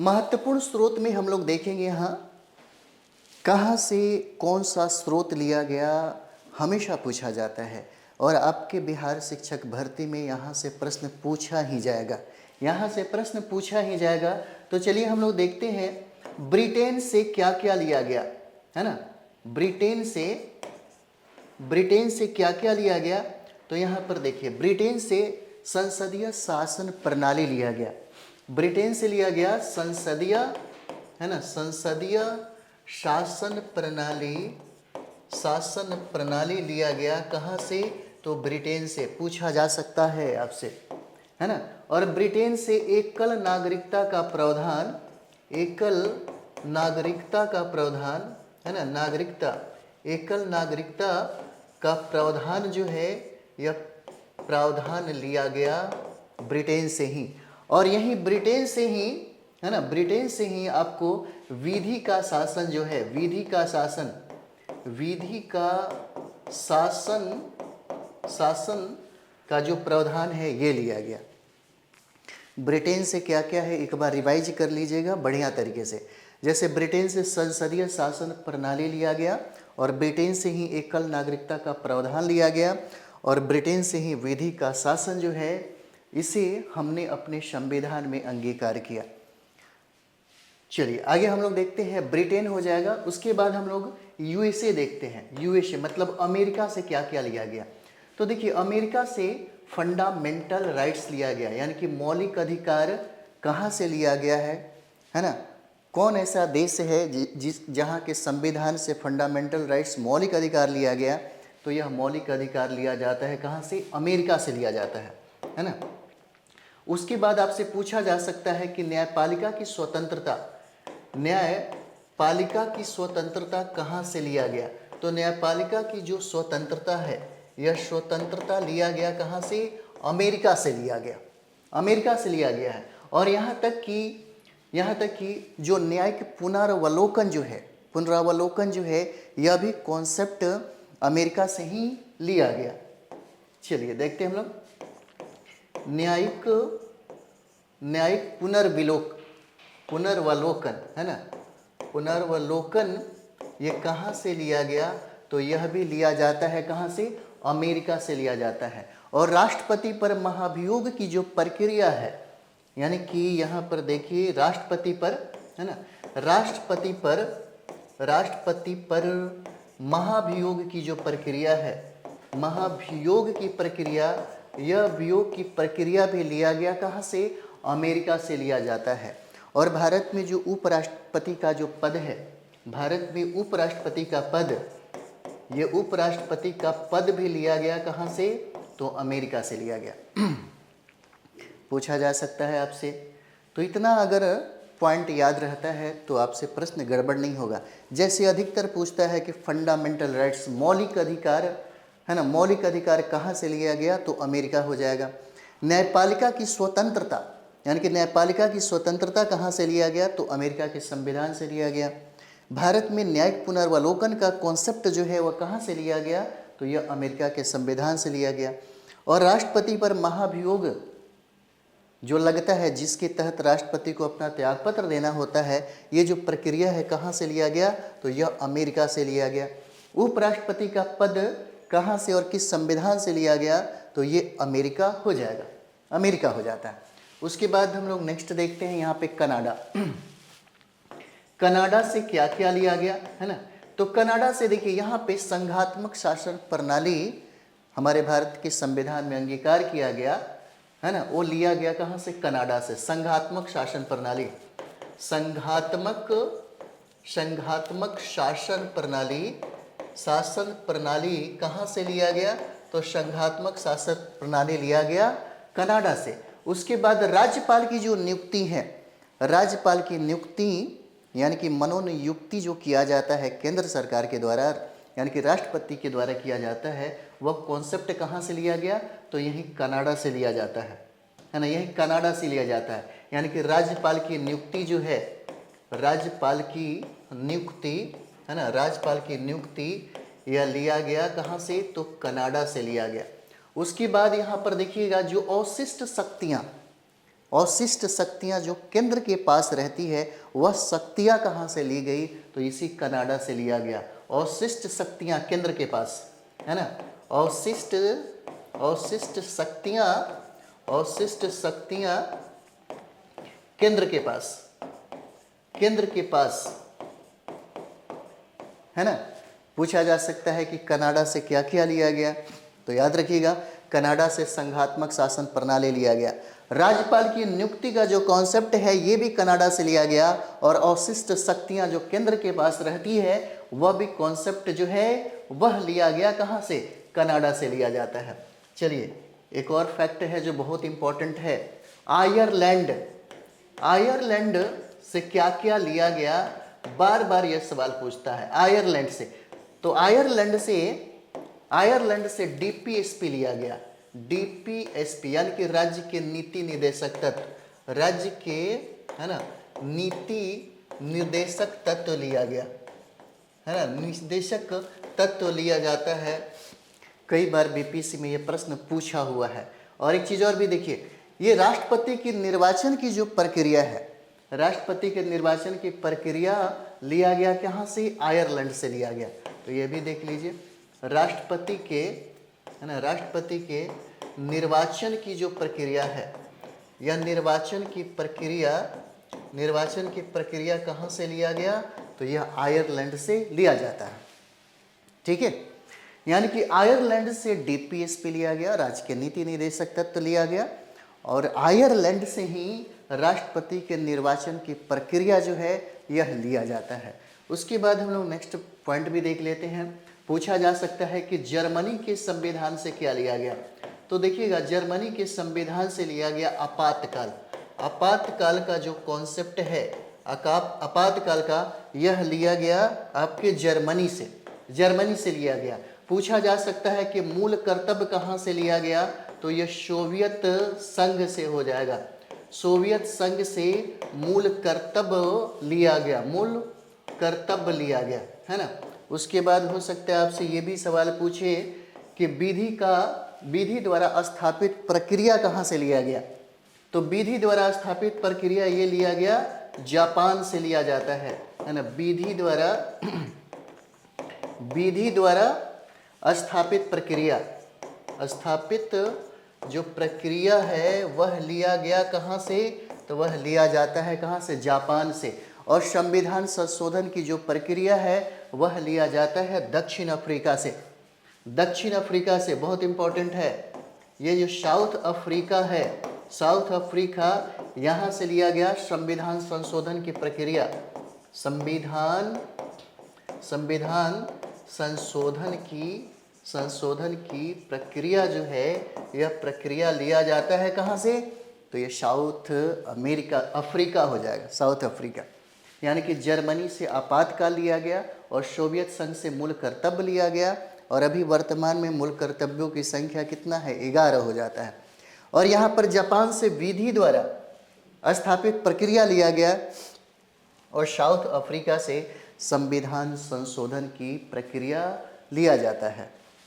महत्वपूर्ण स्रोत में हम लोग देखेंगे यहाँ कहाँ से कौन सा स्रोत लिया गया, हमेशा पूछा जाता है और आपके बिहार शिक्षक भर्ती में यहाँ से प्रश्न पूछा ही जाएगा, यहाँ से प्रश्न पूछा ही जाएगा। तो चलिए हम लोग देखते हैं ब्रिटेन से क्या क्या लिया गया, है ना। ब्रिटेन से क्या क्या लिया गया, तो यहाँ पर देखिए ब्रिटेन से संसदीय शासन प्रणाली लिया गया। ब्रिटेन से लिया गया संसदीय, है ना, संसदीय शासन प्रणाली लिया गया। कहाँ से, तो ब्रिटेन से। पूछा जा सकता है आपसे, है ना। और ब्रिटेन से एकल नागरिकता का प्रावधान, है ना, नागरिकता, एकल नागरिकता का प्रावधान जो है यह प्रावधान लिया गया ब्रिटेन से ही। और यही ब्रिटेन से ही, है ना, ब्रिटेन से ही आपको विधि का शासन जो है, विधि का शासन का जो प्रावधान है ये लिया गया। ब्रिटेन से क्या क्या है एक बार रिवाइज कर लीजिएगा बढ़िया तरीके से। जैसे ब्रिटेन से संसदीय शासन प्रणाली लिया गया, और ब्रिटेन से ही एकल नागरिकता का प्रावधान लिया गया, और ब्रिटेन से ही विधि का शासन जो है इसे हमने अपने संविधान में अंगीकार किया। चलिए आगे हम लोग देखते हैं, ब्रिटेन हो जाएगा। उसके बाद हम लोग यूएसए देखते हैं। यूएसए मतलब अमेरिका से क्या क्या लिया गया। तो देखिए अमेरिका से फंडामेंटल राइट्स लिया गया, यानी कि मौलिक अधिकार कहाँ से लिया गया है ना। कौन ऐसा देश है जहाँ के संविधान से फंडामेंटल राइट्स मौलिक अधिकार लिया गया, तो यह मौलिक अधिकार लिया जाता है कहाँ से, अमेरिका से लिया जाता है ना। उसके बाद आपसे पूछा जा सकता है कि न्यायपालिका की स्वतंत्रता कहाँ से लिया गया। तो न्यायपालिका की जो स्वतंत्रता है, यह स्वतंत्रता लिया गया कहाँ से, अमेरिका से लिया गया है। और यहाँ तक कि जो न्यायिक पुनरावलोकन जो है यह भी कॉन्सेप्ट अमेरिका से ही लिया गया। चलिए देखते हैं हम लोग, न्यायिक पुनर्वलोकन, है ना, पुनर्वलोकन ये कहाँ से लिया गया, तो यह भी लिया जाता है कहाँ से, अमेरिका से लिया जाता है। और राष्ट्रपति पर महाभियोग की जो प्रक्रिया है, यानी कि यहाँ पर देखिए राष्ट्रपति पर, है ना, राष्ट्रपति पर महाभियोग की जो प्रक्रिया है, महाभियोग की प्रक्रिया, यह वियोग की प्रक्रिया भी लिया गया कहाँ से, अमेरिका से लिया जाता है। और भारत में जो उपराष्ट्रपति का जो पद है, भारत में उपराष्ट्रपति का पद, ये उपराष्ट्रपति का पद भी लिया गया कहाँ से, तो अमेरिका से लिया गया। पूछा जा सकता है आपसे। तो इतना अगर पॉइंट याद रहता है तो आपसे प्रश्न गड़बड़ नहीं होगा। जैसे अधिकतर पूछता है कि फंडामेंटल राइट्स मौलिक अधिकार, है ना, मौलिक अधिकार कहाँ से लिया गया, तो अमेरिका हो जाएगा। न्यायपालिका की स्वतंत्रता, यानी कि न्यायपालिका की स्वतंत्रता कहाँ से लिया गया, तो अमेरिका के संविधान से लिया गया। भारत में न्यायिक पुनर्वलोकन का कॉन्सेप्ट जो है वह कहाँ से लिया गया, तो यह अमेरिका के संविधान से लिया गया। और राष्ट्रपति पर महाभियोग जो लगता है, जिसके तहत राष्ट्रपति को अपना त्यागपत्र देना होता है, ये जो प्रक्रिया है कहाँ से लिया गया, तो यह अमेरिका से लिया गया। उपराष्ट्रपति का पद कहाँ से और किस संविधान से लिया गया, तो ये अमेरिका हो जाएगा, अमेरिका हो जाता है। उसके बाद हम लोग नेक्स्ट देखते हैं यहाँ पे कनाडा। कनाडा से क्या क्या लिया गया, है ना। तो कनाडा से देखिए यहाँ पे संघात्मक शासन प्रणाली हमारे भारत के संविधान में अंगीकार किया गया, है ना, वो लिया गया कहाँ से, कनाडा से। संघात्मक शासन प्रणाली, संघात्मक शासन प्रणाली कहाँ से लिया गया, तो संघात्मक शासन प्रणाली लिया गया कनाडा से। उसके बाद राज्यपाल की जो नियुक्ति है, राज्यपाल की नियुक्ति यानी कि मनोनियुक्ति जो किया जाता है केंद्र सरकार के द्वारा, यानी कि राष्ट्रपति के द्वारा किया जाता है, वह कॉन्सेप्ट कहाँ से लिया गया, तो यही कनाडा से लिया जाता है ना, यही कनाडा से लिया जाता है। यानी कि राज्यपाल की नियुक्ति जो है, राज्यपाल की नियुक्ति, है ना, राज्यपाल की नियुक्ति यह लिया गया कहाँ से, तो कनाडा से लिया गया। उसके बाद यहाँ पर देखिएगा जो अवशिष्ट शक्तियाँ, अवशिष्ट शक्तियाँ जो केंद्र के पास रहती है वह शक्तियाँ कहाँ से ली गई, तो इसी कनाडा से लिया गया। अवशिष्ट शक्तियाँ केंद्र के पास, है ना, अवशिष्ट शक्तियाँ केंद्र के पास, है ना। पूछा जा सकता है कि कनाडा से क्या क्या लिया गया, तो याद रखिएगा कनाडा से संघात्मक शासन प्रणाली लिया गया। राज्यपाल की नियुक्ति का जो कॉन्सेप्ट है ये भी कनाडा से लिया गया, और अवशिष्ट शक्तियां जो केंद्र के पास रहती है वह भी कॉन्सेप्ट जो है वह लिया गया, कहाँ से, कनाडा से लिया जाता है। चलिए एक और फैक्ट है जो बहुत इंपॉर्टेंट है, आयरलैंड से क्या क्या लिया गया, बार बार यह सवाल पूछता है आयरलैंड से। तो आयरलैंड से डीपीएसपी लिया गया, डीपीएसपी यानी कि राज्य के नीति निर्देशक तत्व, राज्य के, है ना, नीति निर्देशक तत्व लिया गया, है ना, निर्देशक तत्व लिया जाता है। कई बार बीपीएससी में ये प्रश्न पूछा हुआ है। और एक चीज़ और भी देखिए, ये राष्ट्रपति की निर्वाचन की जो प्रक्रिया है, राष्ट्रपति के निर्वाचन की प्रक्रिया लिया गया कहाँ से, आयरलैंड से लिया गया। तो ये भी देख लीजिए, राष्ट्रपति के, है ना, राष्ट्रपति के निर्वाचन की जो प्रक्रिया है, यह निर्वाचन की प्रक्रिया कहाँ से लिया गया, तो यह आयरलैंड से लिया जाता है। ठीक है, यानी कि आयरलैंड से डीपीएसपी लिया गया, राज्य के नीति निर्देशक तत्व लिया गया, और आयरलैंड से ही राष्ट्रपति के निर्वाचन की प्रक्रिया जो है यह लिया जाता है। उसके बाद हम लोग नेक्स्ट पॉइंट भी देख लेते हैं। पूछा जा सकता है कि जर्मनी के संविधान से क्या लिया गया, तो देखिएगा जर्मनी के संविधान से लिया गया आपातकाल। आपातकाल का जो कॉन्सेप्ट है, आपातकाल का, यह लिया गया आपके जर्मनी से लिया गया। पूछा जा सकता है कि मूल कर्तव्य कहाँ से लिया गया, तो यह सोवियत संघ से हो जाएगा, सोवियत संघ से मूल कर्तव्य लिया गया, है ना। उसके बाद हो सकता है आपसे ये भी सवाल पूछे कि विधि द्वारा स्थापित प्रक्रिया कहाँ से लिया गया, तो विधि द्वारा स्थापित प्रक्रिया ये लिया गया जापान से लिया जाता है ना। विधि द्वारा स्थापित जो प्रक्रिया है वह लिया गया कहाँ से, तो वह लिया जाता है कहाँ से, जापान से। और संविधान संशोधन की जो प्रक्रिया है वह लिया जाता है दक्षिण अफ्रीका से। बहुत इंपॉर्टेंट है ये जो साउथ अफ्रीका है, साउथ अफ्रीका, यहाँ से लिया गया संविधान संशोधन की प्रक्रिया। संविधान संशोधन की प्रक्रिया जो है यह प्रक्रिया लिया जाता है कहाँ से, तो ये साउथ अफ्रीका हो जाएगा, साउथ अफ्रीका। यानी कि जर्मनी से आपातकाल लिया गया और सोवियत संघ से मूल कर्तव्य लिया गया, और अभी वर्तमान में मूल कर्तव्यों की संख्या कितना है, 11 हो जाता है। और यहाँ पर जापान से विधि द्वारा स्थापित प्रक्रिया लिया गया, और साउथ अफ्रीका से संविधान संशोधन की प्रक्रिया लिया जाता है।